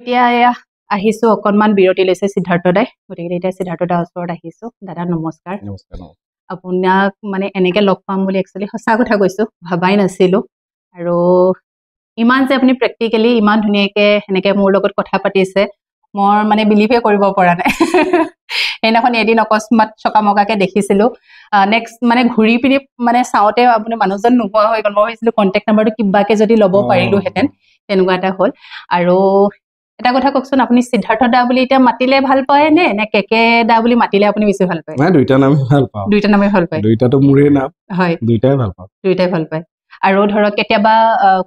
এতিয়া আহিছো অকনমান বিৰতি লৈছে সিদ্ধাৰ্থ দাই গতিকে এতিয়া সিদ্ধাৰ্থ দাৰ ওচৰত আহিছো দাদা নমস্কাৰ আপোনাক মানে এনেকে লগ পাম বুলি একচুৱেলি সঁচা কথা কৈছো ভাবাই নাছিলো আৰু ইমান যে আপুনি প্ৰেক্টিকেলি ইমান ধুনীয়াকে সেনেকে মোৰ লগত কথা পাতিছে মই মানে বিলিভে কৰিব পৰা নাই সেইদিনাখন এদিন অকস্মাত চকামকাকে দেখিছিলো নেক্সট মানে ঘূৰি পিনি মানে চাওঁতে আপুনি মানুহজন নোপোৱা হৈ গ'ল মই ভাবিছিলো কণ্টেক্ট নাম্বাৰটো কিবাকে যদি ল'ব পাৰিলোহেঁতেন তেনেকুৱা এটা হ'ল আৰু এটা কথা কওকচোন আপুনি সিদ্ধাৰ্থ দা বুলি এতিয়া মাতিলে ভাল পায় নে নে কেকে দা বুলি মাতিলে আপুনি বেছি ভাল পায় নাই দুইটা নামে ভাল পাওঁ দুইটা নামে ভাল পায় দুইটাটো মোৰে নাম হয় দুইটাই ভাল পাওঁ দুইটাই ভাল পায় আৰু ধৰক কেতিয়াবা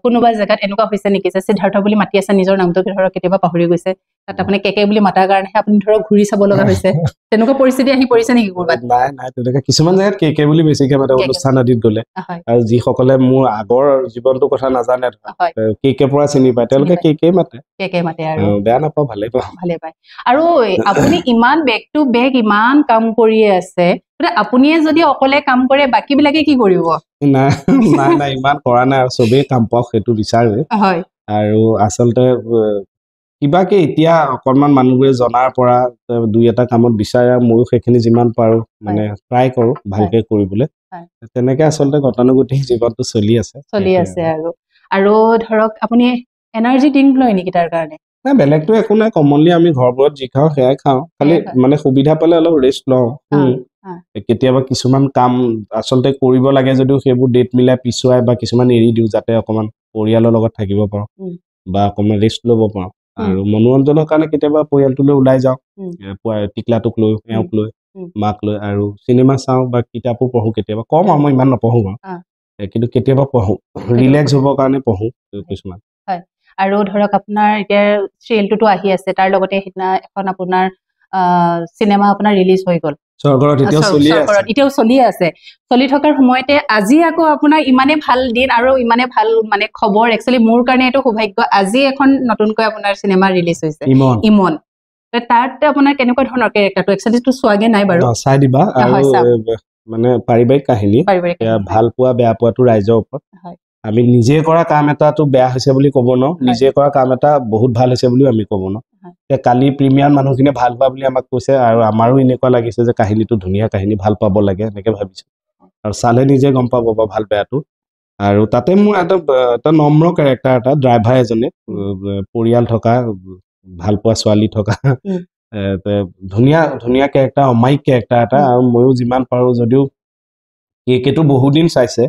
কোনোবা জেগাত এনেকুৱা হৈছে নেকি যে সিদ্ধাৰ্থ বুলি মাতি আছে নিজৰ নামটো ধৰক কেতিয়াবা পাহৰি গৈছে তাত আপুনি কেকে বুলি মাতাৰ কাৰণেহে আপুনি ধৰক ঘূৰি চাব লগা হৈছে তেনেকুৱা পৰিস্থিতি আহি পৰিছে নেকি ক'ৰবাত নাই নাই তেনেকুৱা কিছুমান জেগাত কেকে বুলি বেছিকে মাতে অনুষ্ঠান আদিত গ'লে হয় আৰু যিসকলে মোৰ আগৰ জীৱনটোৰ কথা নাজানে হয় কেকে পৰা চিনি পায় তেওঁলোকে কেকে মাতে কেকে মাতে আৰু বেয়া নাপাওঁ ভালে পাওঁ ভালে পায় আৰু আপুনি ইমান বেক টু বেক ইমান কাম কৰিয়ে আছে আপুনিয়ে যদি অকলে কাম কৰে বাকী বিলাকে কি কৰিব নাই নাই নাই ইমান কৰা নাই আৰু চবেই কাম পাওক সেইটো বিচাৰে হয় আৰু আচলতে কিবাকে এতিয়া অকনমান মানুহবোৰে জনাৰ পৰা দুই এটা কামত বিচাৰে আৰু ময়ো সেইখিনি যিমান পাৰো মানে ট্ৰাই কৰো ভালকে কৰিবলৈ তেনেকে আচলতে গতানুগতিক জীৱনটো চলি আছে আৰু ধৰক আপুনি এনাৰ্জি ড্ৰিংক লয় নেকি তাৰ কাৰণে নাই বেলেগতো একো নাই কমনলি আমি ঘৰবোৰত যি খাওঁ সেয়াই খাওঁ খালি মানে সুবিধা পালে অলপ ৰেষ্ট লওঁ কেতিয়াবা কিছুমান কাম আচলতে কৰিব লাগে যদিও সেইবোৰ ডেট মিলাই পিছুৱাই বা কিছুমান এৰি দিওঁ যাতে অকমান পৰিয়ালৰ লগত থাকিব পাৰো বা অকমান ৰেষ্ট ল'ব পাৰো আৰু মনোৰঞ্জনৰ কাৰণে কেতিয়াবা পৰিয়ালটোলৈ ওলাই যাওঁ টিকলাটোক লৈ এওঁক লৈ মাক লৈ আৰু চিনেমা চাওঁ বা কিতাপো পঢ়ো কেতিয়াবা কম আৰু মই ইমান নপঢ়ো বাৰু কিন্তু কেতিয়াবা পঢ়ো ৰিলেক্স হ'বৰ কাৰণে পঢ়ো কিছুমান আৰু ধৰক আপোনাৰ এতিয়া চিৰিয়েলটোতো আহি আছে তাৰ লগতে সেইদিনা এখন আপোনাৰ চিনেমা আপোনাৰ ৰিলিজ হৈ গ'ল স্বৰ্গৰত এতিয়াও চলিয়ে আছে চলি থকাৰ সময়তে আজি আকৌ আপোনাৰ ইমানে ভাল দিন আৰু ইমানে ভাল মানে খবৰ একচুৱেলি মোৰ কাৰণে এইটো সৌভাগ্য আজি এখন নতুনকৈ আপোনাৰ চিনেমা ৰিলিজ হৈছে ইমন তাত আপোনাৰ কেনেকুৱা ধৰণৰ কেৰেক্টাৰটো একচুৱেলিটো চোৱাগে নাই বাৰু চাই দিবা আৰু মানে পাৰিবাৰিক কাহিনী ভাল পোৱা বেয়া পোৱাটো ৰাইজৰ ওপৰত আমি নিজে কৰা কাম এটাটো বেয়া হৈছে বুলি ক'ব ন নিজে কৰা কাম এটা বহুত ভাল হৈছে বুলিও আমি ক'ব ন কালি প্ৰিমিয়াৰ মানুহখিনিয়ে ভাল পোৱা বুলি আমাক কৈছে আৰু আমাৰো এনেকুৱা লাগিছে যে কাহিনীটো ধুনীয়া কাহিনী ভাল পাব লাগে এনেকে ভাবিছো আৰু চালে নিজে গম পাব বা ভাল বেয়াটো আৰু তাতে মোৰ এটা নম্ৰ কেৰেক্টাৰ এটা ড্ৰাইভাৰ এজনে পৰিয়াল থকা ভাল পোৱা ছোৱালী থকা ধুনীয়া ধুনীয়া কেৰেক্টাৰ অমায়িক কেৰেক্টাৰ এটা আৰু ময়ো যিমান পাৰো যদিও কেকেটো বহুদিন চাইছে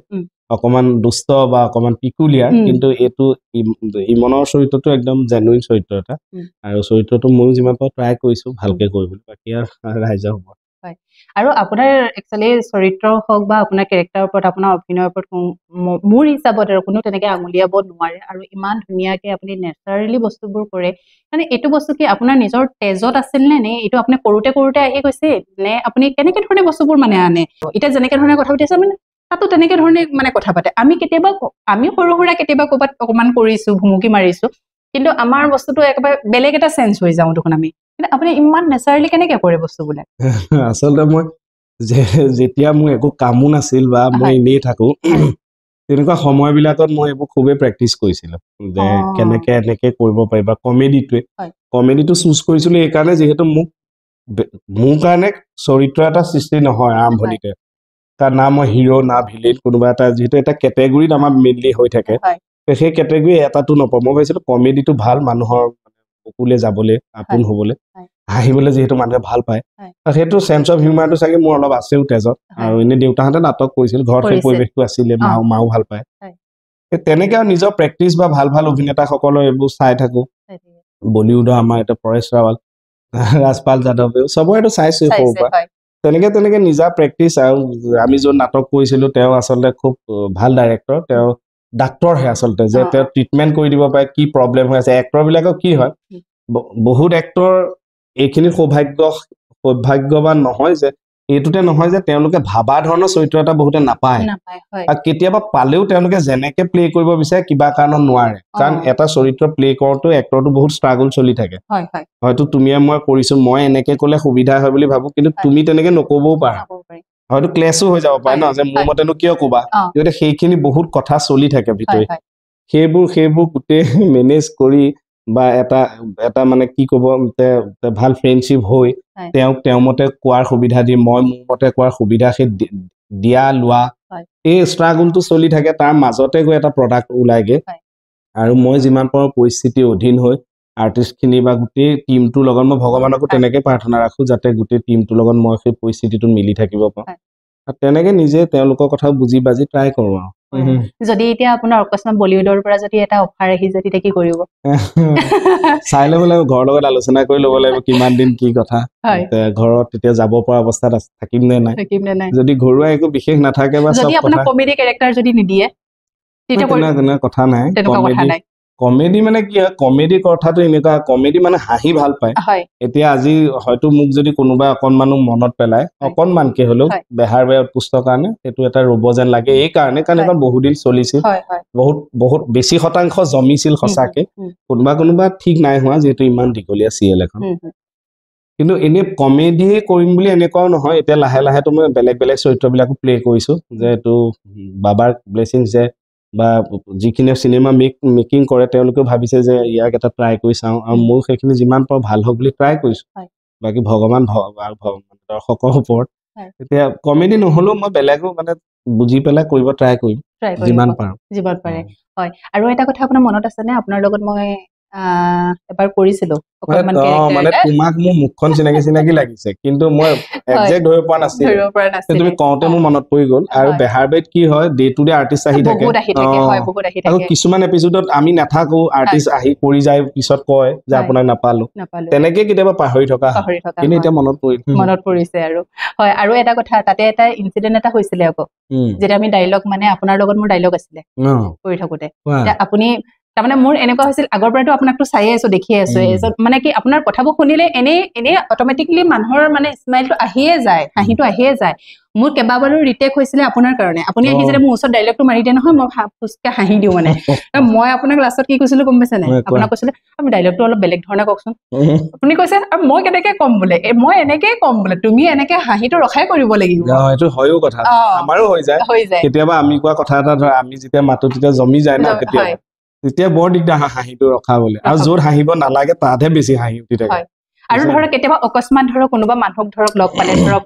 অকমান দুষ্ট বা অকমান পিকুলিয়াৰ কিন্তু এইটো ইমনৰ চৰিত্ৰটো একদম জেনুইন চৰিত্ৰ এটা আৰু চৰিত্ৰটো ময়ো যিমান পাৰো ট্ৰাই কৰিছো ভালকে কৰিবলৈ বাকী আৰু ৰাইজৰ হ'ব হয় আৰু আপোনাৰ একচুৱেলি চৰিত্ৰ হওক বা আপোনাৰ কেৰেক্টাৰৰ ওপৰত আপোনাৰ অভিনয়ৰ ওপৰত মোৰ হিচাপত আৰু কোনো তেনেকে আঙুলিয়াব নোৱাৰে আৰু ইমান ধুনীয়াকে আপুনি নেচাৰেলি বস্তুবোৰ কৰে মানে এইটো বস্তু কি আপোনাৰ নিজৰ তেজত আছিল নে এইটো আপুনি কৰোতে আহি গৈছে নে আপুনি কেনেকে ধৰণে বস্তুবোৰ মানে আনে এতিয়া যেনেকে ধৰণে কথা পাতি আছে মানে তাতো তেনেকে ধৰণে মানে কথা পাতে আমি সৰু সুৰা কেতিয়াবা ক'ৰবাত অকমান কৰিছো ভুমুকি মাৰিছো কিন্তু আমাৰ বস্তুটো একেবাৰে বেলেগ এটা চেঞ্জ হৈ যাওঁ দেখোন আমি কিন্তু আপুনি ইমান নেচাৰেলি কেনেকে কৰে বস্তুবিলাক আচলতে মই যেতিয়া মোৰ একো কামো নাছিল বা মই এনেই থাকো তেনেকুৱা সময়বিলাকত মই এইবোৰ খুবেই প্ৰেক্টিচ কৰিছিলো যে কেনেকে এনেকে কৰিব পাৰি বা কমেডিটো চুজ কৰিছিলো এইকাৰণে যিহেতু মোৰ কাৰণে চৰিত্ৰ এটা সৃষ্টি নহয় আৰম্ভণিতে তাৰ না মই হিৰো না ভিলেন কোনোবা এটা যিহেতু এটা কেটেগৰীত আমাৰ মেইনলি হৈ থাকে সেই কেটেগৰী এটাতো নপাওঁ মই ভাবিছিলো কমেডিটো ভাল মানুহৰ বুকুলে যাবলৈ আপোন হবলৈ হাঁহিবলৈ যিহেতু মানুহে ভাল পায় সেইটো চেন্স অফ হিউমাৰটো চাগে মোৰ অলপ আছেও তেজত আৰু এনে দেউতাহঁতে নাটক কৰিছিল ঘৰত সেই পৰিৱেশটো আছিলে মাও ভাল পায় তেনেকে আৰু নিজৰ প্ৰেক্টিচ বা ভাল ভাল অভিনেতাসকলৰ এইবোৰ চাই থাকো বলিউডৰ আমাৰ এটা পৰেশ ৰাৱাল ৰাজপাল যাদৱ চবৰেতো চাইছো সৰুৰ পৰা তেনেকে নিজা প্ৰেক্টিচ আৰু আমি য'ত নাটক কৰিছিলো তেওঁ আচলতে খুব ভাল ডাইৰেক্টৰ তেওঁ ডাক্তৰহে আচলতে যে তেওঁ ট্ৰিটমেণ্ট কৰি দিব পাৰে কি প্ৰব্লেম হৈ আছে এক্টৰ বিলাকৰ কি হয় বহুত এক্টৰ এইখিনি সৌভাগ্যৱান নহয় যে এইটোতে নহয় যে তেওঁলোকে ভাবা ধৰণৰ চৰিত্ৰ এটা বহুতে নাপায় আৰু কেতিয়াবা পালেও তেওঁলোকে যেনেকে প্লে কৰিব বিচাৰে কিবা কাৰণত নোৱাৰে কাৰণ এটা চৰিত্ৰ প্লে কৰোঁতে এক্টৰটো বহুত ষ্ট্ৰাগল চলি থাকে হয়তো তুমি মই কৰিছো মই এনেকে ক'লে সুবিধা হয় বুলি ভাবো কিন্তু তুমি তেনেকে নকবও পাৰা হয়তো ক্লেছো হৈ যাব পাৰে ন যে মোৰ মতেনো কিয় ক'বা গতিকে সেইখিনি বহুত কথা চলি থাকে ভিতৰি সেইবোৰ গোটেই মেনেজ কৰি বা এটা মানে কি ক'ব ভাল ফ্ৰেণ্ডশ্বিপ হৈ তেওঁ মতে কোৱাৰ সুবিধা দি মই মোৰ মতে কোৱাৰ সুবিধা সেই দিয়া লোৱা এই ষ্ট্ৰাগলটো চলি থাকে তাৰ মাজতে গৈ এটা প্ৰডাক্ট ওলাইগে আৰু মই যিমান পাৰোঁ পৰিস্থিতিৰ অধীন হৈ আৰ্টিষ্টখিনি বা গোটেই টিমটোৰ লগত মই ভগৱানকো তেনেকে প্ৰাৰ্থনা ৰাখোঁ যাতে গোটেই টিমটোৰ লগত মই সেই পৰিস্থিতিটো মিলি থাকিব পাৰোঁ আৰু তেনেকে নিজে তেওঁলোকৰ কথাও বুজি বাজি ট্ৰাই কৰোঁ আৰু যদি এতিয়া আপোনাৰ অকস্মাত বলিউডৰ পৰা যদি এটা অফাৰ আহি যদি কি কৰিব চাই ল'ব লাগিব ঘৰৰ লগত আলোচনা কৰি ল'ব লাগিব কিমান দিন কি কথা ঘৰত তেতিয়া যাব পৰা অৱস্থাত থাকিম নে নাই যদি ঘৰুৱা একো বিশেষ নাথাকে বা যদি আপোনাৰ কমেডি কেৰেক্টাৰ যদি নিদিয়ে তেতিয়া কথা নাই কমেডি মানে কি হয় কমেডি কথাটো এনেকুৱা কমেডি মানে হাঁহি ভাল পায় এতিয়া আজি হয়তো মোক যদি কোনোবা অকণমানো মনত পেলায় অকণমানকে হ'লেও বেহাৰ বেয়া উৎকৃষ্টৰ কাৰণে সেইটো এটা ৰ'ব যেন লাগে এই কাৰণে কাৰণ এখন বহুদিন চলিছিল বহুত বেছি শতাংশ জমিছিল সঁচাকে কোনোবা ঠিক নাই হোৱা যিহেতু ইমান দীঘলীয়া চিৰিয়েল এখন কিন্তু এনে কমেডিয়ে কৰিম বুলি এনেকুৱাও নহয় এতিয়া লাহে লাহেতো মই বেলেগ বেলেগ চৰিত্ৰবিলাকো প্লে কৰিছোঁ যে এইটো বাবাৰ ব্লেছিংছ যে বা যিখিনি চিনেমা মেকিং কৰে তেওঁলোকেও ভাবিছে যে ইয়াক এটা ট্ৰাই কৰি চাওঁ আৰু মোৰ সেইখিনি যিমান পাৰোঁ ভাল হওক বুলি ট্ৰাই কৰিছোঁ বাকী ভগৱান দৰ্শকৰ ওপৰত এতিয়া কমেডি নহ'লেও মই বেলেগো মানে বুজি পেলাই কৰিব ট্ৰাই কৰিম যিমান পাৰে হয় আৰু এটা কথা আপোনাৰ মনত আছেনে আপোনাৰ লগত মই এবাৰ কৰিছিলো মানে তোমাক মোৰ মুখখন চিনাকি লাগিছে কিন্তু মই একজেক্ট ধৰিব পৰা নাছিলো তুমি কওঁতে মোৰ মনত পৰি গ'ল আৰু বেহাৰবাৰীত কি হয় ডে টু ডে আৰ্টিষ্ট আহি থাকে আৰু কিছুমান এপিছডত আমি নাথাকো আৰ্টিষ্ট আহি কৰি যায় পিছত কয় যে আপোনাক নাপালো তেনেকে কেতিয়াবা পাহৰি থকা কিন্তু এতিয়া মনত পৰিছে আৰু হয় আৰু এটা কথা তাতে এটা ইনচিডেন্ট এটা হৈছিলে আকৌ যেতিয়া আমি ডাইলগ মানে আপোনাৰ লগত মোৰ ডাইলগ আছিলে কৰি থাকোতে আপুনি তাৰমানে মোৰ এনেকুৱা হৈছিল আগৰ পৰাতো আপোনাকতো চাইয়ে আছো দেখিয়ে আছো মানে কি আপোনাৰ কথাবোৰ শুনিলে এনে অট'মেটিকলি মানুহৰ মানে স্মাইলটো আহিয়ে যায় হাঁহিটো আহিয়ে যায় মোৰ কেইবাবাৰো ৰিটেক হৈছিলে আপোনাৰ কাৰণে আপুনি আহি যেতিয়া মোৰ ওচৰত ডাইলগটো মাৰি দিয়ে নহয় মই ফুচকে হাঁহি দিওঁ মানে মই আপোনাক লাষ্টত কি কৈছিলো গম পাইছে নাই আপোনাক কৈছিলে আপুনি ডাইলগটো অলপ বেলেগ ধৰণে কওকচোন আপুনি কৈছে আৰু মই কেনেকে কম বোলে মই এনেকেই কম বোলে তুমি এনেকে হাঁহিটো ৰখাই কৰিব লাগিব এইটো হয়ও কথা আমাৰো হৈ যায় কেতিয়াবা আমি কোৱা কথা এটা ধৰা আমি যেতিয়া মাতো তেতিয়া জমি যায় ন কেতিয়াবা তেতিয়া বৰ দিগদাৰ হাঁহিটো ৰখাবলৈ আৰু য'ত হাঁহিব নালাগে তাতহে বেছি হাঁহি উঠি থাকে আৰু ধৰক কেতিয়াবা অকস্মাত ধৰক কোনোবা মানুহক ধৰক লগ পালে ধৰক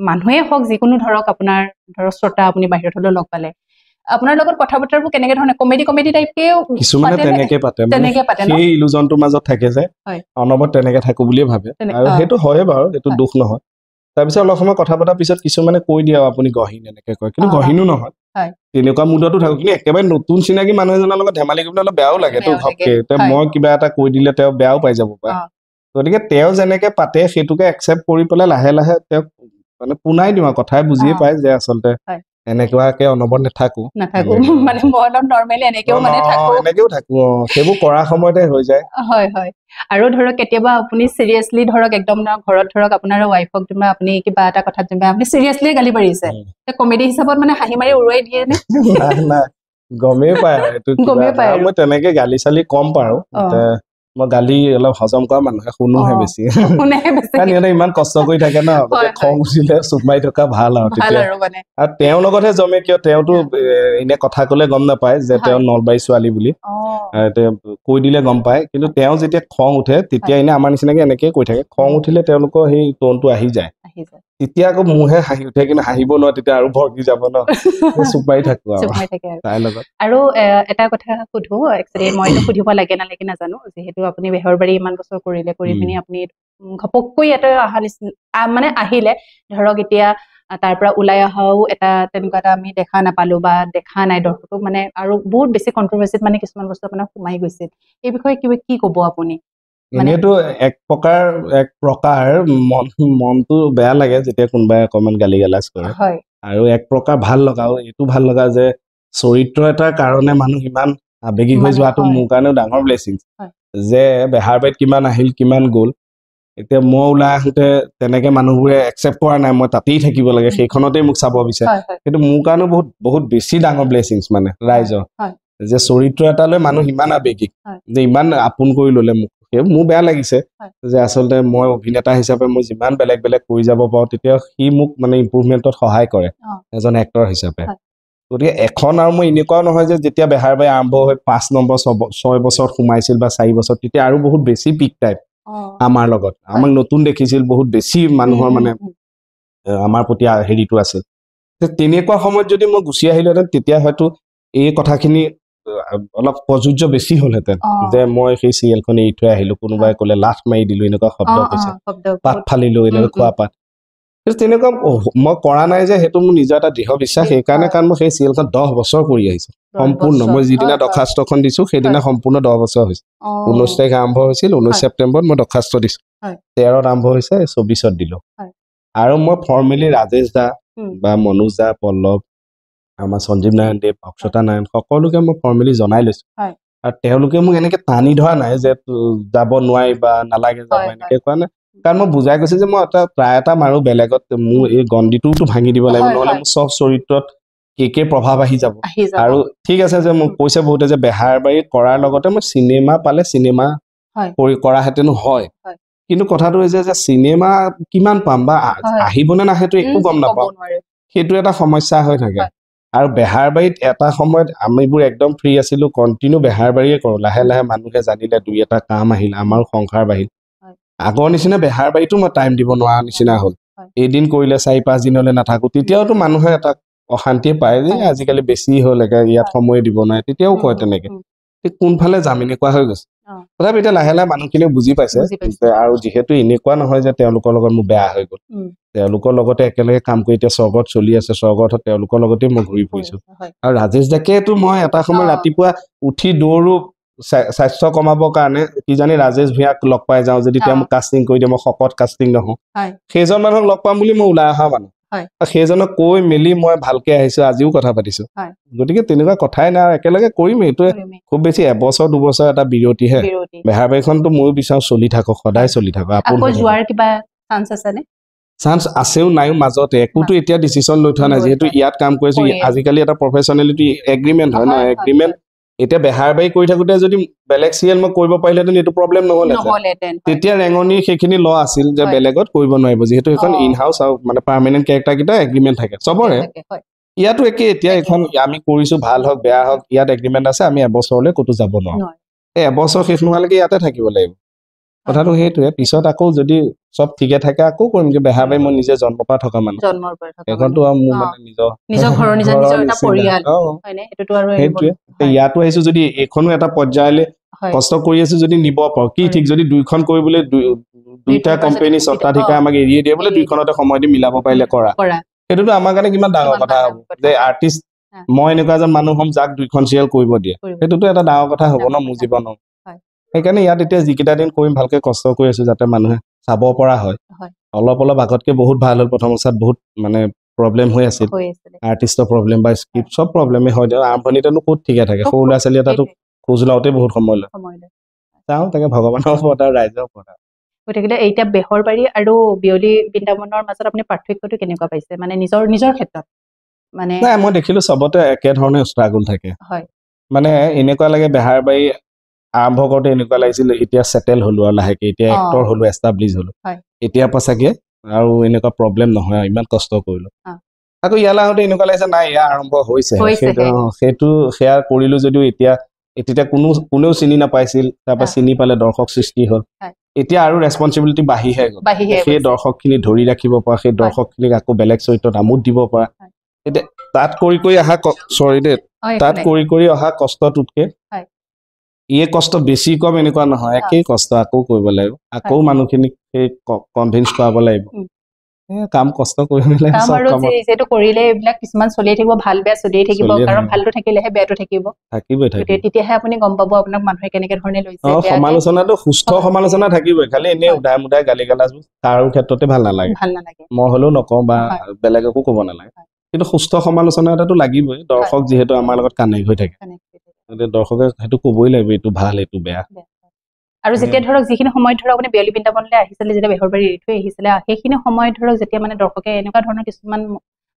মানুহে হওক যিকোনো ধৰক আপোনাৰ ধৰক শ্ৰোতা আপুনি বাহিৰত হলেও লগ পালে আপোনাৰ লগত কথা বতৰাবোৰ কেনেকে ধৰণে কমেডি টাইপকেও কিছুমানে তেনেকে পাতে সেই ইলুজনটোৰ মাজত থাকে যে অনবৰত তেনেকে থাকো বুলিয়ে ভাবে আৰু সেইটো হয়ে বাৰু এইটো দুখ নহয় তাৰপিছত অলপ সময় কথা পতাৰ পিছত কিছুমানে কৈ দিয়ে আপুনি গহীন এনেকে কয় কিন্তু গহীনো নহয় তেনেকুৱা মুডতো থাকো কিন্তু একেবাৰে নতুন চিনাকি মানুহ এজনৰ লগত ধেমালি কৰিবলৈ অলপ বেয়াও লাগে তো ঘপকে মই কিবা এটা কৈ দিলে তেওঁ বেয়াও পাই যাব পাৰে গতিকে তেওঁ যেনেকে পাতে সেইটোকে একচেপ্ট কৰি পেলাই লাহে লাহে তেওঁক মানে পুনাই দিওঁ আৰু কথাই বুজিয়ে পায় যে আচলতে এনেকুৱাকে অনবৰত নাথাকো মানে মই অলপ নৰ্মেলি এনেকেও থাকো সেইবোৰ কৰা সময়তে হৈ যায় হয় আৰু ধৰক কেতিয়াবা আপুনি চিৰিয়াছলি ধৰক একদম ঘৰত ধৰক আপোনাৰ ৱাইফক যেনিবা আপুনি কিবা এটা কথাত যেনিবা আপুনি চিৰিয়াছলি গালি পাৰিছে কমেডি হিচাপত মানে হাঁহি মাৰি উৰুৱাই দিয়ে নে নাই গমেই পায় মই তেনেকে গালি চালি কম পাৰো মই গালি অলপ হজম কৰা মানুহে শুনোহে বেছি কাৰণ সিহঁতে ইমান কষ্ট কৰি থাকে ন খং উঠিলে চুপ মাৰি থকা ভাল আৰু তেতিয়া আৰু তেওঁৰ লগতহে জমে কিয় তেওঁতো এনে কথা কলে গম নাপায় যে তেওঁ নলবাৰী ছোৱালী বুলি কৈ দিলে গম পায় কিন্তু তেওঁ যেতিয়া খং উঠে তেতিয়া এনে আমাৰ নিচিনাকে এনেকে কৈ থাকে খং উঠিলে তেওঁলোকৰ সেই টোনটো আহি যায় তেতিয়া আকৌ মোৰহে হাঁহি উঠে কিন্তু হাঁহিব নোৱাৰে তেতিয়া আৰু ভৰকি যাব ন চুপ মাৰি থাকো আৰু এটা কথা সুধো একচুৱেলি মইতো সুধিব লাগে নালাগে নাজানো যিহেতু আপুনি বেহৰবাৰী ইমান বছৰ কৰিলে কৰি পিনি আপুনি ঘপককৈ এটা অহা নিচিনা মানে আহিলে ধৰক এতিয়া তাৰ পৰা ওলাই অহাও এটা তেনেকুৱা এটা আমি দেখা নাপালো বা দেখা নাই দৰ্শকক মানে আৰু বহুত বেছি কন্ট্ৰভাৰ্চিত মানে কিছুমান বস্তু আপোনাৰ সোমাই গৈছিল এই বিষয়ে কি ক'ব আপুনি এনেতো এক প্ৰকাৰ মনটো বেয়া লাগে যেতিয়া কোনোবাই অকমান গালি গালাজ কৰে আৰু এক প্ৰকাৰ ভাল লগাও এইটো ভাল লগা যে চৰিত্ৰ এটাৰ কাৰণে মানুহ ইমান আবেগিক হৈ যোৱাটো মোৰ কাৰণেও ডাঙৰ ব্লেছিং যে বেহাৰবাৰীত কিমান আহিল কিমান গ'ল এতিয়া মই ওলাই আহোঁতে তেনেকে মানুহবোৰে একচেপ্ট কৰা নাই মই তাতেই থাকিব লাগে সেইখনতেই মোক চাব বিচাৰে কিন্তু মোৰ কাৰণেও বহুত বেছি ডাঙৰ ব্লেছিংছ মানে ৰাইজৰ যে চৰিত্ৰ এটালৈ মানুহ ইমান আবেগিক যে ইমান আপোন কৰি ললে মোক মোৰ বেয়া লাগিছে যে আচলতে মই অভিনেতা হিচাপে মই যিমান বেলেগ কৰি যাব পাৰো তেতিয়া সি মোক মানে ইম্প্ৰুভমেণ্টত সহায় কৰে এজন এক্টৰ হিচাপে গতিকে এখন আৰু মই এনেকুৱাও নহয় যে যেতিয়া বেহাৰবাৰী আৰম্ভ হৈ 5 নম্বৰ 6 বছৰত সোমাইছিল বা 4 বছৰত তেতিয়া আৰু বহুত বেছি পিক টাইপ আমাৰ লগত আমাক নতুন দেখিছিল বহুত বেছি মানুহৰ মানে আমাৰ প্ৰতি হেৰিটো আছিল তেনেকুৱা সময়ত যদি মই গুচি আহিলোহেঁতেন তেতিয়া হয়তো এই কথাখিনি অলপ প্ৰযোজ্য বেছি হ'লহেঁতেন যে মই সেই চিৰিয়েলখন এৰি থৈ আহিলো কোনোবাই ক'লে লাঠ মাৰি দিলো এনেকুৱা শব্দ কৈছে পাত ফালিলো এনেকুৱা খোৱা পাত কিন্তু তেনেকুৱা মই কৰা নাই যে সেইটো মোৰ নিজৰ এটা দৃঢ় বিশ্বাস সেইকাৰণে কাৰণ মই সেই চিৰিয়েলখন 10 বছৰ কৰি আহিছো সম্পূৰ্ণ মই যিদিনা দৰখাস্তখন দিছো সেইদিনা সম্পূৰ্ণ 10 বছৰ হৈছে 19 তাৰিখ আৰম্ভ হৈছিল 19 ছেপ্টেম্বৰত মই দৰখাস্ত দিছো 13ত আৰম্ভ হৈছে 24ত দিলো আৰু মই ফৰ্মেলি ৰাজেশ দা বা মনোজ দা পল্লৱ আমাৰ সঞ্জীৱ নাৰায়ণ দেৱ অক্ষতা নাৰায়ণ সকলোকে মই ফৰ্মেলি জনাই লৈছো আৰু তেওঁলোকে মোক এনেকে টানি ধৰা নাই যে যাব নোৱাৰি বা নালাগে যাব এনেকে কোৱা নাই কাৰণ মই বুজাই কৈছো যে মই এটা প্ৰায় এটা মাৰো বেলেগত মোৰ এই গণ্ডিটোতো ভাঙি দিব লাগিব নহলে মোৰ চব চৰিত্ৰত কে প্ৰভাৱ আহি যাব আৰু ঠিক আছে যে মোক কৈছে বহুতে যে বেহাৰবাৰী কৰাৰ লগতে মই চিনেমা পালে চিনেমা কৰাহেঁতেনো হয় কিন্তু কথাটো হৈছে যে চিনেমা কিমান পাম বা আহিবনে নাহেতো একো গম নাপাওঁ সেইটো এটা সমস্যা হৈ থাকে আৰু বেহাৰবাৰীত এটা সময়ত আমিবোৰ একদম ফ্ৰী আছিলো কণ্টিনিউ বেহাৰবাৰীয়ে কৰো লাহে লাহে মানুহে জানিলে দুই এটা কাম আহিল আমাৰো সংসাৰ বাঢ়িল আগৰ নিচিনা বেহাৰবাৰীতো মই টাইম দিব নোৱাৰা নিচিনা হ'ল এদিন কৰিলে 4-5 দিনলৈ নাথাকো তেতিয়াওতো মানুহে এটা অশান্তিয়ে পায় যে আজিকালি বেছি হ'ল ইয়াত সময় দিব নোৱাৰে তেতিয়াও কয় তেনেকে কোনফালে যাম এনেকুৱা হৈ গৈছে তথাপি এতিয়া লাহে লাহে মানুহখিনিয়ে বুজি পাইছে আৰু যিহেতু এনেকুৱা নহয় যে তেওঁলোকৰ লগত মোৰ বেয়া হৈ গ'ল তেওঁলোকৰ লগতে একেলগে কাম কৰি এতিয়া স্বৰ্গত চলি আছে স্বৰ্গত তেওঁলোকৰ লগতে মই ঘূৰি ফুৰিছো আৰু ৰাজেশ দাকেতো মই এটা সময় ৰাতিপুৱা উঠি দৌৰো স্বাস্থ্য কমাবৰ কাৰণে কিজানি ৰাজেশ ভূঞাক লগ পাই যাওঁ যদি তেওঁ মোক কাষ্টিং কৰি দিয়ে মই শকত কাষ্টিং নহওঁ সেইজন মানুহক লগ পাম বুলি মই ওলাই অহা মানুহ সেইজনক কৈ মেলি মই ভালকে আহিছো আজিও কথা পাতিছো গতিকে তেনেকুৱা কথাই নাই আৰু একেলগে কৰিম এইটোৱে খুব বেছি এবছৰ 2 বছৰ এটা বিৰতিহে বেহাৰবাৰীখনতো ময়ো বিচাৰো চলি থাকক সদায় চলি থাকক চান্স আছেও নাইও মাজতে একোতো এতিয়া ডিচিশ্যন লৈ থোৱা নাই যিহেতু ইয়াত কাম কৰিছো আজিকালি এটা প্ৰফেচনেলিটি এগ্ৰিমেণ্ট হয় ন এগ্ৰিমেণ্ট এতিয়া বেহাৰবাৰী কৰি থাকোতে যদি বেলেগ চিৰিয়েল মই কৰিব পাৰিলেহেঁতেন এইটো প্ৰব্লেম নহ'লেহেঁতেন তেতিয়া ৰেঙনি সেইখিনি ল আছিল যে বেলেগত কৰিব নোৱাৰিব যিহেতু এখন ইন হাউচ আৰু মানে পাৰ্মানেণ্ট কেৰেক্টাৰ কেইটা এগ্ৰিমেণ্ট থাকে চবৰে ইয়াতো একে এতিয়া এখন আমি কৰিছো ভাল হওক বেয়া হওক ইয়াত এগ্ৰিমেণ্ট আছে আমি এবছৰলৈ ক'তো যাব নোৱাৰো এই এবছৰ শেষ নোহোৱালৈকে ইয়াতে থাকিব লাগিব কথাটো সেইটোৱে পিছত আকৌ যদি চব ঠিকে থাকে আকৌ কৰিম কি বেহাৰবাৰী মই নিজে জন্ম পৰা থকা মানুহ এখনতো আৰু মোৰ মানে নিজৰ ঘৰৰ এটা পৰিয়াল সেইটোৱে ইয়াতো আহিছো যদি এইখনো এটা পৰ্যায়লৈ কষ্ট কৰি আছো যদি নিব পাৰো কি ঠিক যদি 2খন কৰিবলৈ 2টা কোম্পানী স্বত্বাধিকাৰ আমাক এৰিয়ে দিয়ে বোলে 2খনতে সময় দি মিলাব পাৰিলে কৰা সেইটোতো আমাৰ কাৰণে কিমান ডাঙৰ কথা হ'ব যে আৰ্টিষ্ট মই এনেকুৱা এজন মানুহ হ'ম যাক 2খন চিৰিয়েল কৰিব দিয়ে সেইটোতো এটা ডাঙৰ কথা হ'ব ন মোৰ জীৱনত সেইকাৰণে ইয়াত এতিয়া যিকেইটা দিন কৰিম ভালকে কষ্ট কৰি আছো যাতে মানুহে চাব পৰা হয় অলপ আগতকে বহুত ভাল হ'ল প্ৰথম অৱস্থাত বহুত মানে প্ৰব্লেম হৈ আছিল আৰ্টিষ্টৰ প্ৰব্লেম বা স্ক্ৰিপ্ট চব প্ৰব্লেমে হয় আৰম্ভণিতেনো ক'ত ঠিকে থাকে সৰু ল'ৰা ছোৱালী এটাতো খোজ লাওঁতে বহুত সময় লয় চাওঁ তাকে ভগৱানৰ ওপৰত আৰু ৰাইজৰ ওপৰত গতিকে এতিয়া বেহৰবাৰী আৰু বিয়লি বৃন্দাবনৰ মাজত আপুনি পাৰ্থক্যটো কেনেকুৱা পাইছে মানে নিজৰ ক্ষেত্ৰত মানে নাই মই দেখিলো চবতে একেধৰণে ষ্ট্ৰাগল থাকে মানে এনেকুৱা লাগে বেহাৰবাৰী আৰম্ভ কৰোঁতে এনেকুৱা লাগিছিল এতিয়া সেটেল হলো আৰু লাহেকে এতিয়া এক্টৰ হলো এষ্টাব্লিছ হলো এতিয়া পাছাগে আৰু এনেকুৱা প্ৰব্লেম নহয় আৰু ইমান কষ্ট কৰিলো আকৌ ইয়ালৈ আহোঁতে এনেকুৱা লাগিছে নাই ইয়াৰ আৰম্ভ হৈছে সেইটো সেয়া কৰিলো যদিও এতিয়া কোনেও চিনি নাপাইছিল তাৰপৰা চিনি পালে দৰ্শক সৃষ্টি হ'ল এতিয়া আৰু ৰেছপন্সিবিলিটি বাঢ়িহে গ'ল সেই দৰ্শকখিনি ধৰি ৰাখিব পৰা সেই দৰ্শকখিনিক আকৌ বেলেগ চৰিত্ৰত আমোদ দিব পৰা এতিয়া তাত কৰি অহা কষ্টটোতকে এই কষ্ট বেছি কম এনেকুৱা নহয় একেই কষ্ট আকৌ কৰিব লাগিব আকৌ মানুহখিনিক সেই কনভিন্স কৰাব লাগিব কাম কষ্ট কৰিব লাগিব যেটো কৰিলে এইবিলাক কিছুমান চলিয়ে থাকিব ভাল বেয়া চলিয়ে থাকিব কাৰণ ভালটো থাকিলেহে বেয়াটো থাকিবই তেতিয়াহে আপুনি গম পাব আপোনাক মানুহে কেনেকে ধৰণে লৈছে সমালোচনাটো সুস্থ সমালোচনা থাকিবই খালি এনে উদাই মুদাই গালি গালাজ কাৰো ক্ষেত্ৰতে ভাল নালাগে মই হলেও নকওঁ বা বেলেগকো ক'ব নালাগে কিন্তু সুস্থ সমালোচনা এটাতো লাগিবই দৰ্শক যিহেতু আমাৰ লগত কানেক্ট হৈ থাকে দৰ্শকে সেইটো ক'বই লাগিব এইটো ভাল এইটো বেয়া আৰু যেতিয়া ধৰক যিখিনি সময়ত ধৰক আপুনি বিয়লি বৃন্দাবনলৈ আহিছিলে যেতিয়া বেহৰবাৰী এৰি থৈ আহিছিলে সেইখিনি সময়ত ধৰক যেতিয়া মানে দৰ্শকে এনেকুৱা ধৰণৰ কিছুমান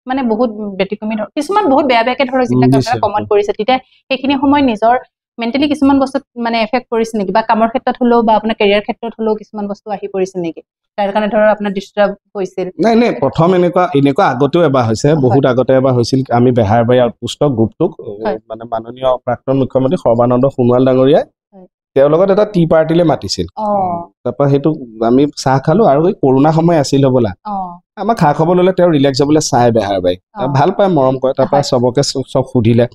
মানে বহুত ব্যতিক্ৰমী কিছুমান বহুত বেয়াকে ধৰক যিবিলাক কমেণ্ট কৰিছে তেতিয়া সেইখিনি সময় নিজৰ মেণ্টেলি কিছুমান বস্তুত মানে এফেক্ট কৰিছে নেকি বা কামৰ ক্ষেত্ৰত হলেও বা আপোনাৰ কেৰিয়াৰ ক্ষেত্ৰত হলেও কিছুমান বস্তু আহি পৰিছে নেকি তাৰ কাৰণে ধৰক আপোনাৰ ডিষ্টাৰ্ব হৈছিল নাই প্ৰথম এনেকুৱা আগতেও এবাৰ হৈছে বহুত আগতে এবাৰ হৈছিল আমি বেহাৰবাৰী আউটপোষ্ট গ্ৰুপটোক মানে মাননীয় প্ৰাক্তন মুখ্যমন্ত্ৰী সৰ্বানন্দ সোণোৱাল ডাঙৰীয়াই তেওঁৰ লগত এটা টি পাৰ্টিলৈ মাতিছিল তাৰপৰা সেইটো আমি চাহ খালো আৰু এই কৰোণা সময় আছিল হ'বলা আমাৰ খা খবৰ ল'লে তেওঁ ৰিলেক্স হ'বলৈ চাই বেহাৰবাৰী ভাল পায় মৰম কৰে তাৰপৰা চবকে চব সুধিলে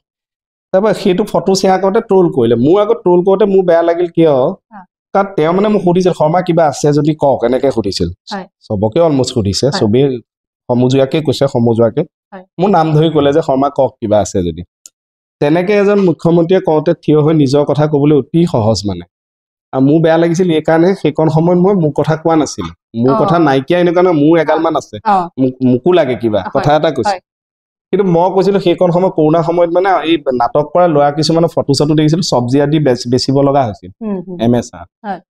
তাৰপৰা সেইটো ফটো শ্বেয়াৰ কৰোঁতে ট্ৰল কৰিলে মোৰ আগত ট্ৰল কৰোঁতে মোৰ বেয়া লাগিল কিয় কাৰণ তেওঁ মানে মোক সুধিছিল শৰ্মা কিবা আছে যদি কওক এনেকে সুধিছিল চবকে অলমষ্ট সুধিছে চবেই সমজুৱাকে কৈছে সমজুৱাকে মোৰ নাম ধৰি ক'লে যে শৰ্মা কওক কিবা আছে যদি তেনেকে এজন মুখ্যমন্ত্ৰীয়ে কওঁতে থিয় হৈ নিজৰ কথা ক'বলৈ অতি সহজ মানে আৰু মোৰ বেয়া লাগিছিল এইকাৰণে সেইকণ সময়ত মই মোৰ কথা কোৱা নাছিলো মোৰ কথা নাইকিয়া এনেকুৱা নহয় মোৰ এগালমান আছে মোকো লাগে কিবা কথা এটা কৈছে কিন্তু মই কৈছিলো সেইকণ সময় কৰোণা সময়ত মানে এই নাটক কৰা ল'ৰা কিছুমানৰ ফটো চটো দেখিছিলো চব্জি আদি বেচিব লগা হৈছিল MSR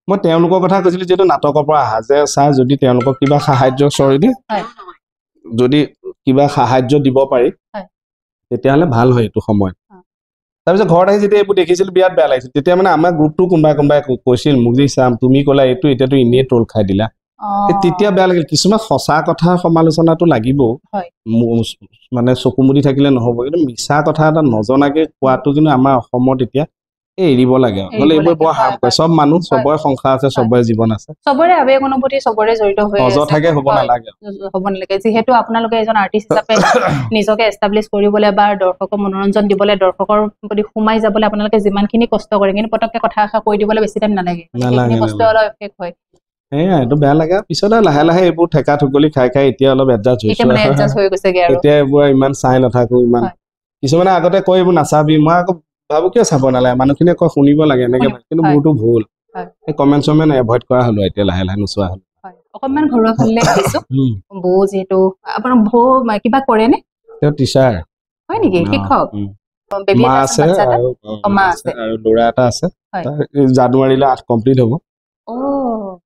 মই তেওঁলোকৰ কথা কৈছিলো যিহেতু নাটকৰ পৰা অহা যে ছাৰ যদি তেওঁলোকক কিবা সাহায্য যদি কিবা সাহায্য দিব পাৰি তেতিয়াহ'লে ভাল হয় এইটো সময়ত তাৰপিছত ঘৰত আহি যেতিয়া এইবোৰ দেখিছিলো বিৰাট বেয়া লাগিছিল তেতিয়া মানে আমাৰ গ্ৰুপটো কোনোবাই কৈছিল মোক যে চাম তুমি ক'লা এইটো এতিয়াতো এনেই ট্ৰল খাই দিলা তেতিয়া বেয়া লাগিল কিছুমান সঁচা কথাৰ সমালোচনাটো লাগিব মানে চকু মুদি থাকিলে নহ'ব কিন্তু মিছা কথা এটা নজনাকে কোৱাটো কিন্তু আমাৰ অসমত এতিয়া এৰিব লাগে নহ'লে এইবোৰ বৰ হাৰ্ম কৰে চব মানুহ চবৰে সংসাৰ আছে চবৰে জীৱন আছে চবৰে আবেগ অনুভূতি চবৰে জড়িত হৈ আছে অযথাকে হ'ব নালাগে যিহেতু আপোনালোকে এজন আৰ্টিষ্ট হিচাপে নিজকে এষ্টাব্লিছ কৰিবলৈ বা দৰ্শকক মনোৰঞ্জন দিবলৈ দৰ্শকৰ প্ৰতি সোমাই যাবলৈ আপোনালোকে যিমানখিনি কষ্ট কৰে কিন্তু পটককে কথা এষাৰ কৈ দিবলৈ বেছি টাইম নালাগে সেইখিনি বস্তু অলপ এফেক্ট হয় এইটো বেয়া লাগে পিছত লাহে লাহে এইবোৰ ঠেকা ঠুকলি খাই এতিয়া অলপ এডজাষ্ট হৈছো এতিয়া এইবোৰ ইমান চাই নাথাকো ইমান কিছুমানে আগতে কয় এইবোৰ নাচাবি মই আকৌ ভাবো কিয় চাব নালাগে মানুহখিনিয়ে কয় শুনিব লাগে এনেকে কিন্তু মোৰতো ভুল এই কমেণ্ট চমেণ্ট এভইড কৰা হলো এতিয়া লাহে লাহে নোচোৱা হলো অকণমান ঘৰুৱা ফালে আহিছো বৌ যিহেতু আপোনাৰ বৌ কিবা কৰে নে তেওঁ টিচাৰ হয় নেকি শিক্ষক মা আছে আৰু ল'ৰা এটা আছে জানুৱাৰীলৈ 8 কমপ্লিট হ'ব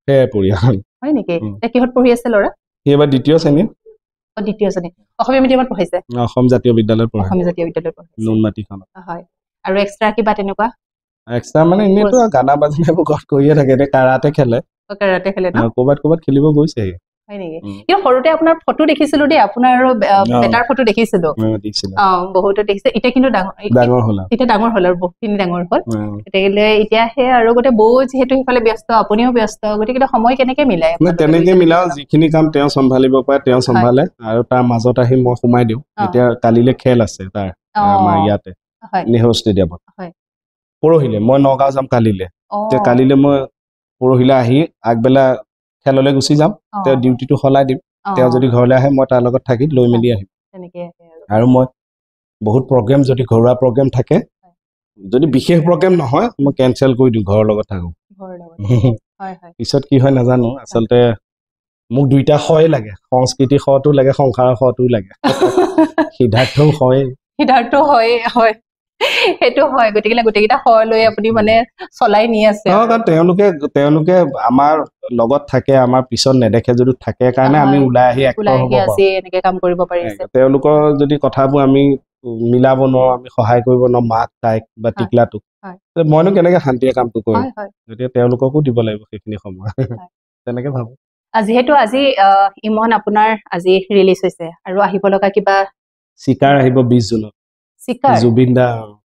সেয়াই পৰিয়াল হয় নেকি কিহত পঢ়ি আছে ল'ৰা সি এবাৰ দ্বিতীয় শ্ৰেণীত অসমীয়া মিডিয়ামত পঢ়িছে অসম জাতীয় বিদ্যালয়ত পঢ়িছে নুনমাটিখনত হয় আৰু এক্সট্ৰা কিবা তেনেকুৱা এক্সট্ৰা মানে এনেইতো গানা বাজনা এইবোৰ ঘৰত কৰিয়ে থাকে এতিয়া কাৰাতে খেলে ক'ৰবাত খেলিব গৈছে হয় নেকি কিন্তু সৰুতে আপোনাৰ ফটো দেখিছিলো দেই আপোনাৰ আৰু বেটাৰ ফটো দেখিছিলো বহুতো দেখিছে এতিয়া কিন্তু ডাঙৰ হ'ল আৰু বহুতখিনি ডাঙৰ হ'ল গতিকে এতিয়া সেই আৰু গোটেই বৌ যিহেতু সেইফালে ব্যস্ত আপুনিও ব্যস্ত গতিকে সময় কেনেকে মিলাই তেনেকে মিলাও যিখিনি কাম তেওঁ চম্ভালিব পাৰে তেওঁ চম্ভালে আৰু তাৰ মাজত আহি মই সোমাই দিওঁ এতিয়া কালিলে খেল আছে তাৰ আমাৰ ইয়াতে নেহৰু ষ্টেডিয়ামত পৰহিলে মই নগাঁও যাম কালিলে মই পৰহিলে আহি আগবেলা খেললৈ গুচি যাম তেওঁ ডিউটিটো সলাই দিম তেওঁ যদি ঘৰলৈ আহে মই তাৰ লগত থাকি লৈ মেলি আহিম আৰু মই বহুত প্ৰগ্ৰেম যদি ঘৰুৱা প্ৰগ্ৰেম থাকে যদি বিশেষ প্ৰগ্ৰেম নহয় মই কেনচেল কৰি দিওঁ ঘৰৰ লগত থাকো পিছত কি হয় নাজানো আচলতে মোক দুইটা শয়ে লাগে সংস্কৃতি শটো লাগে সংসাৰৰ শটোও লাগে সিদ্ধাৰ্থও হয় সেইটো হয় গতিকে গোটেইকেইটা হয় লৈ আপুনি মানে চলাই নি আছে কাৰণ তেওঁলোকে আমাৰ লগত থাকে আমাৰ পিছত নেদেখে যদি থাকে কাৰণে আমি ওলাই আহি এক্টৰ হ'ব পাৰোঁ এনেকে কাম কৰিব পাৰিছে তেওঁলোকৰ যদি কথাবোৰ আমি মিলাব নোৱাৰো আমি সহায় কৰিব নোৱাৰো মাক তাইক বা টিকলাটোক মইনো কেনেকে শান্তিয়ে কামটো কৰিম গতিকে তেওঁলোককো দিব লাগিব সেইখিনি সময় তেনেকে ভাবো যিহেতু আজি ইমন আপোনাৰ আজি ৰিলিজ হৈছে আৰু আহিব লগা কিবা চিকাৰ আহিব 20 জুনত জুবিন দা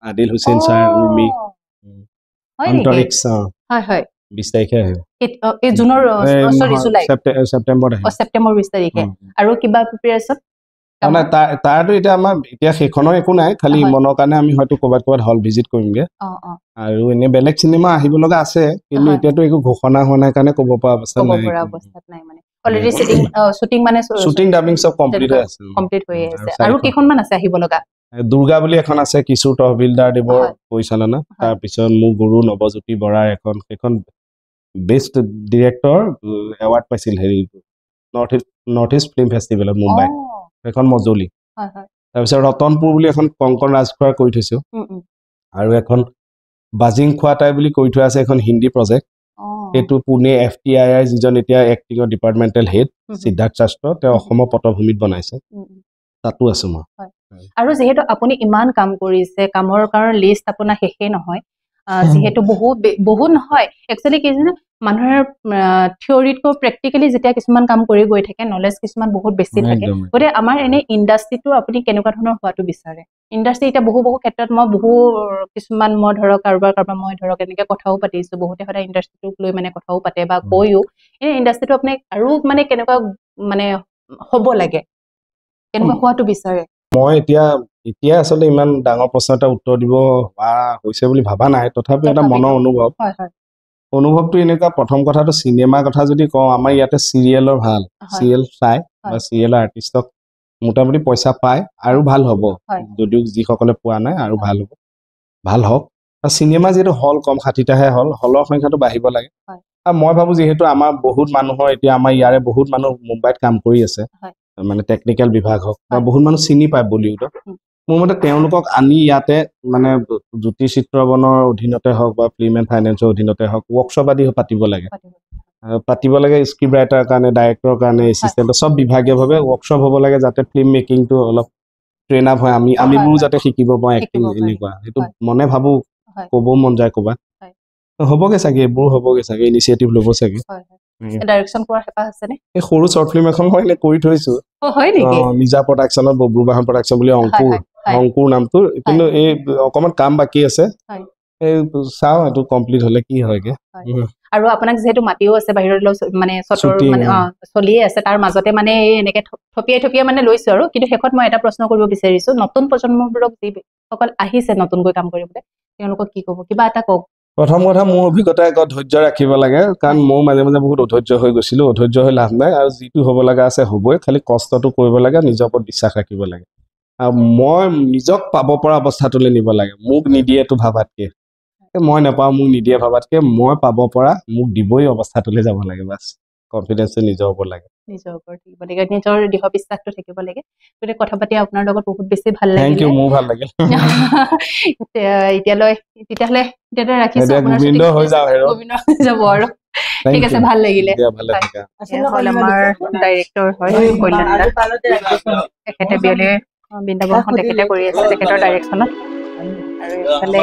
আদিল হুছেইন ছাৰ উৰ্মি অন্তৰিক্ষ 20 তাৰিখে আহিব এই জুনৰ জুলাই ছেপ্টেম্বৰ 20 তাৰিখে আৰু কিবা প্ৰিপাৰেচন তাৰতো এতিয়া আমাৰ এতিয়া সেইখনৰ একো নাই খালি মনৰ কাৰণে আমি হয়তো ক'ৰবাত হল ভিজিট কৰিমগে আৰু এনে বেলেগ চিনেমা আহিব লগা আছে কিন্তু এতিয়াতো একো ঘোষণা হোৱা নাই কাৰণে ক'ব পৰা অৱস্থাত নাই মানে অলৰেডি শ্বুটিং ডাবিং চব কমপ্লিট হৈ আছে আৰু কেইখনমান আছে আহিব লগা দুৰ্গা বুলি এখন আছে কিশোৰ তহবিলদাৰ দেৱৰ পৰিচালনা তাৰপিছত মোৰ গুৰু নৱজ্যোতি বৰাৰ সেইখন বেষ্ট ডিৰেক্টৰ এৱাৰ্ড পাইছিল হেৰি নৰ্থ ইষ্ট ফিল্ম ফেষ্টিভেলত মুম্বাই সেইখন মজলি তাৰপিছত ৰতনপুৰ বুলি এখন কংকন ৰাজখোৱাৰ কৰি থৈছো আৰু এখন বাজিং খোৱাটাই বুলি কৰি থোৱা আছে এখন হিন্দী প্ৰজেক্ট এইটো পুনে FTII যিজন এতিয়া এক্টিঙৰ ডিপাৰ্টমেণ্টেল হেড সিদ্ধাৰ্থ শাস্ত্ৰ তেওঁ অসমৰ পটভূমিত বনাইছে তাতো আছো মই আৰু যিহেতু আপুনি ইমান কাম কৰিছে কামৰ কাৰণ লিষ্ট আপোনাৰ শেষেই নহয় যিহেতু বহুত নহয় একচুৱেলি কি জানে মানুহৰ থিয়ৰিতকৈ প্ৰেক্টিকেলি যেতিয়া কিছুমান কাম কৰি গৈ থাকে নলেজ কিছুমান বহুত বেছি থাকে গতিকে আমাৰ এনে ইণ্ডাষ্ট্ৰিটো আপুনি কেনেকুৱা ধৰণৰ হোৱাটো বিচাৰে ইণ্ডাষ্ট্ৰি এতিয়া বহু ক্ষেত্ৰত মই কিছুমান মই ধৰক কাৰোবাৰ মই ধৰক এনেকে কথাও পাতিছো বহুতে সদায় ইণ্ডাষ্ট্ৰিটোক লৈ মানে কথাও পাতে বা কৈও এই ইণ্ডাষ্ট্ৰিটো আপুনি আৰু মানে কেনেকুৱা মানে হ'ব লাগে কেনেকুৱা হোৱাটো বিচাৰে মই এতিয়া আচলতে ইমান ডাঙৰ প্ৰশ্ন এটা উত্তৰ দিব হৈছে বুলি ভাবা নাই তথাপিও এটা মনৰ অনুভৱটো এনেকুৱা প্ৰথম কথাটো চিনেমাৰ কথা যদি কওঁ আমাৰ ইয়াতে চিৰিয়েলৰ ভাল চিৰিয়েল চাই বা চিৰিয়েলৰ আৰ্টিষ্টক মোটামুটি পইচা পায় আৰু ভাল হ'ব যদিও যিসকলে পোৱা নাই আৰু ভাল হওক আৰু চিনেমা যিহেতু হল কম 60টাহে হলৰ সংখ্যাটো বাঢ়িব লাগে আৰু মই ভাবো যিহেতু আমাৰ বহুত মানুহৰ এতিয়া আমাৰ ইয়াৰে বহুত মানুহ মুম্বাইত কাম কৰি আছে মানে টেকনিক্যাল বিভাগ হওক বা বহুত মানুহ চিনি পায় বলিউডত মোৰ মতে তেওঁলোকক আনি ইয়াতে মানে জ্যোতি চিত্ৰবনৰ অধীনতে হওক বা ফিল্ম এণ্ড ফাইনেন্সৰ অধীনতে হওক ৱৰ্কশ্বপ আদি পাতিব লাগে স্ক্ৰিপ্ট ৰাইটাৰৰ কাৰণে ডাইৰেক্টৰৰ কাৰণে এছিষ্টেণ্টৰ চব বিভাগীয়ভাৱে ৱৰ্কশ্বপ হ'ব লাগে যাতে ফিল্ম মেকিংটো অলপ ট্ৰেইন আপ হয় আমিবোৰো যাতে শিকিব পাৰোঁ এক্টিং এনেকুৱা সেইটো মনে ভাবো ক'ব মন যায় ক'ৰবাত হ'বগে চাগে এইবোৰ হ'বগে চাগে ইনিচিয়েটিভ ল'ব চাগে ডাইৰেকশ্যন কৰাৰ হেঁপাহ আছেনে এই সৰু শ্বৰ্ট ফিল্ম এখন মই এনে কৰি থৈছো নিজা প্ৰডাকশ্যনত বব্ৰুবাহন প্ৰডাকশ্যন বুলি অংকুৰ নামটো কিন্তু এই অকমান কাম বাকী আছে এই চাওঁ এইটো কমপ্লিট হলে কি হয়গে আৰু আপোনাক যিহেতু মাতিও আছে বাহিৰলৈ মানে চলিয়ে আছে তাৰ মাজতে মানে এনেকে থপিয়াই মানে লৈছো আৰু কিন্তু শেষত মই এটা প্ৰশ্ন কৰিব বিচাৰিছো নতুন প্ৰজন্মবোৰক যিসকল আহিছে নতুনকৈ কাম কৰিবলৈ তেওঁলোকক কি ক'ব কিবা এটা কওক প্ৰথম কথা মোৰ অভিজ্ঞতা একত ধৈৰ্য ৰাখিব লাগে কাৰণ মই মাজে বহুত অধৈৰ্য হৈ গৈছিলো অধৈৰ্য হৈ লাভ নাই আৰু যিটো হ'ব লগা আছে হ'বই খালি কষ্টটো কৰিব লাগে নিজৰ ওপৰত বিশ্বাস ৰাখিব লাগে আৰু মই নিজক পাব পৰা অৱস্থাটোলৈ নিব লাগে মোক নিদিয়েতো ভাবাতকে মই নাপাওঁ মোক নিদিয়ে ভাবাতকে মই পাব পৰা মোক দিবই অৱস্থাটোলৈ যাব লাগে বাছ কনফিডেন্সটো নিজৰ ওপৰত লাগে নিজৰ দৃঢ় বিশ্বাসটো থাকিব লাগে গতিকে কথা পাতি আপোনাৰ লগত বহুত বেছি ভাল লাগিল থেংক ইউ মোৰ ভাল লাগিল তেতিয়াহ'লে ৰাখিছো গোবিন্দ হৈ যাওঁ যাব আৰু ঠিক আছে ভাল লাগিলে আমাৰ ডাইৰেক্টৰ হয় কল্যাণ দা তেখেতে বিয়লি বৃন্দাবনখন তেখেতে কৰি আছে তেখেতৰ ডাইৰেকশ্যনত আৰু এইফালে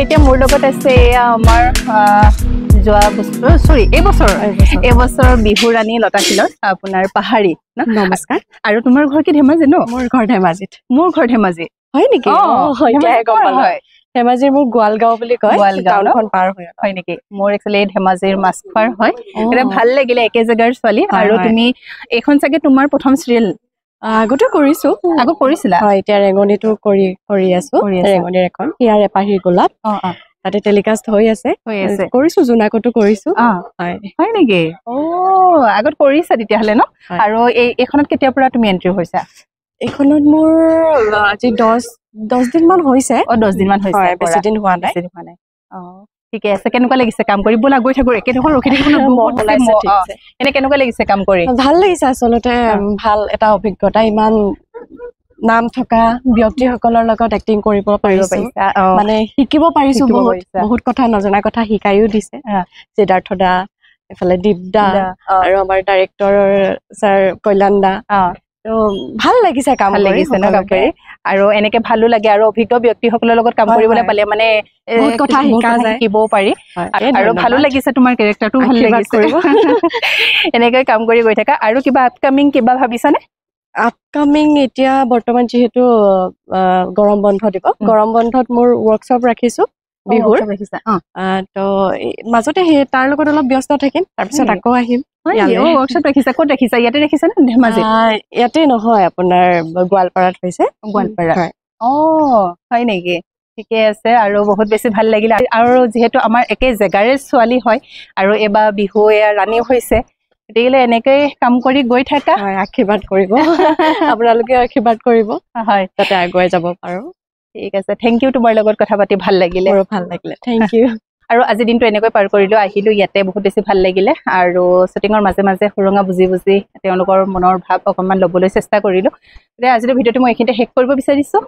এতিয়া মোৰ লগত আছে এয়া আমাৰ এইবছৰ বিহু ৰাণী লতা শিলৰ আপোনাৰ পাহাৰী নমস্কাৰ আৰু তোমাৰ ঘৰ কি ধেমাজি ন মোৰ ঘৰ ধেমাজিত হয় নেকি ধেমাজিৰ মোৰ গোৱালগাঁও বুলি কয় টাউনখন পাৰ হয় নেকি মোৰ একচুৱেলি ধেমাজিৰ মাছখোৱাৰ হয় এটা ভাল লাগিলে একে জেগাৰ ছোৱালী আৰু তুমি এইখন চাগে তোমাৰ প্ৰথম চিৰিয়েল আগতে কৰিছিলা হয় এতিয়া ৰেঙনিটো কৰি আছো ৰেঙনিৰ এখন ইয়াৰ এপাহিৰ গোলাপ তাতে টেলিকাষ্ট হৈ আছে কৰিছো জোনাকতো কৰিছো হয় নেকি আগত কৰিছা তেতিয়াহ'লে ন আৰু এইখনত কেতিয়াৰ পৰা তুমি এন্ট্ৰি হৈছা এইখনত মোৰ আজি 10 দিন মান হৈছে 10 দিন মান হৈছে বেছি দিন হোৱা নাই ঠিকে আছে কেনেকুৱা লাগিছে কাম কৰি বলা গৈ থাকো একেডোখৰ ৰখি থাকিব এনে কেনেকুৱা লাগিছে কাম কৰি ভাল লাগিছে আচলতে ভাল এটা অভিজ্ঞতা ইমান নাম থকা ব্যক্তিসকলৰ লগত এক্টিং কৰিব পাৰিছা মানে শিকিব পাৰিছো বহুত কথা নজনা কথা শিকাইও দিছে সিদ্ধাৰ্থ দা এফালে দীপ দা আৰু আমাৰ ডাইৰেক্টৰ ছাৰ কল্যাণ দা ভাল লাগিছে কাম কৰি আৰু এনেকে ভালো লাগে আৰু অভিজ্ঞ ব্যক্তিসকলৰ লগত কাম কৰিবলৈ পালে মানে বহুত কথা শিকিবও পাৰি আৰু ভালো লাগিছে তোমাৰ কেৰেক্টাৰটো ভাল লাগিছে এনেকৈ কাম কৰি গৈ থাকা আৰু কিবা আপকামিং কিবা ভাবিছানে আপকামিং এতিয়া বৰ্তমান যিহেতু গৰম বন্ধ দিব গৰম বন্ধত মোৰ ৱৰ্কশ্বপ ৰাখিছো বিহুৰ তো মাজতে তাৰ লগত অলপ ব্যস্ত থাকিম তাৰপিছত আকৌ আহিম ৱৰ্কশ্বপ ৰাখিছা ক'ত ৰাখিছা ইয়াতে ৰাখিছা নে ধেমাজিত ইয়াতে নহয় আপোনাৰ গোৱালপাৰাত হৈছে গোৱালপাৰা হয় নেকি ঠিকে আছে আৰু বহুত বেছি ভাল লাগিলে আৰু যিহেতু আমাৰ একে জেগাৰে ছোৱালী হয় আৰু এইবাৰ বিহু এয়া ৰাণী হৈছে গতিকে এনেকৈ কাম কৰি গৈ থাকা আশীৰ্বাদ কৰিব আপোনালোকে আশীৰ্বাদ কৰিব হয় যাতে আগুৱাই যাব পাৰো ঠিক আছে থেংক ইউ তোমাৰ লগত কথা পাতি ভাল লাগিলে থেংক ইউ আৰু আজি দিনটো এনেকৈ পাৰ কৰিলোঁ, আহিলোঁ ইয়াতে বহুত বেছি ভাল লাগিলে আৰু শ্বুটিঙৰ মাজে মাজে সুৰঙা বুজি বুজি তেওঁলোকৰ মনৰ ভাৱ অকণমান ল'বলৈ চেষ্টা কৰিলোঁ। গতিকে আজিৰ ভিডিঅ'টো মই এইখিনিতে শেষ কৰিব বিচাৰিছোঁ।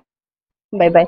Bye bye.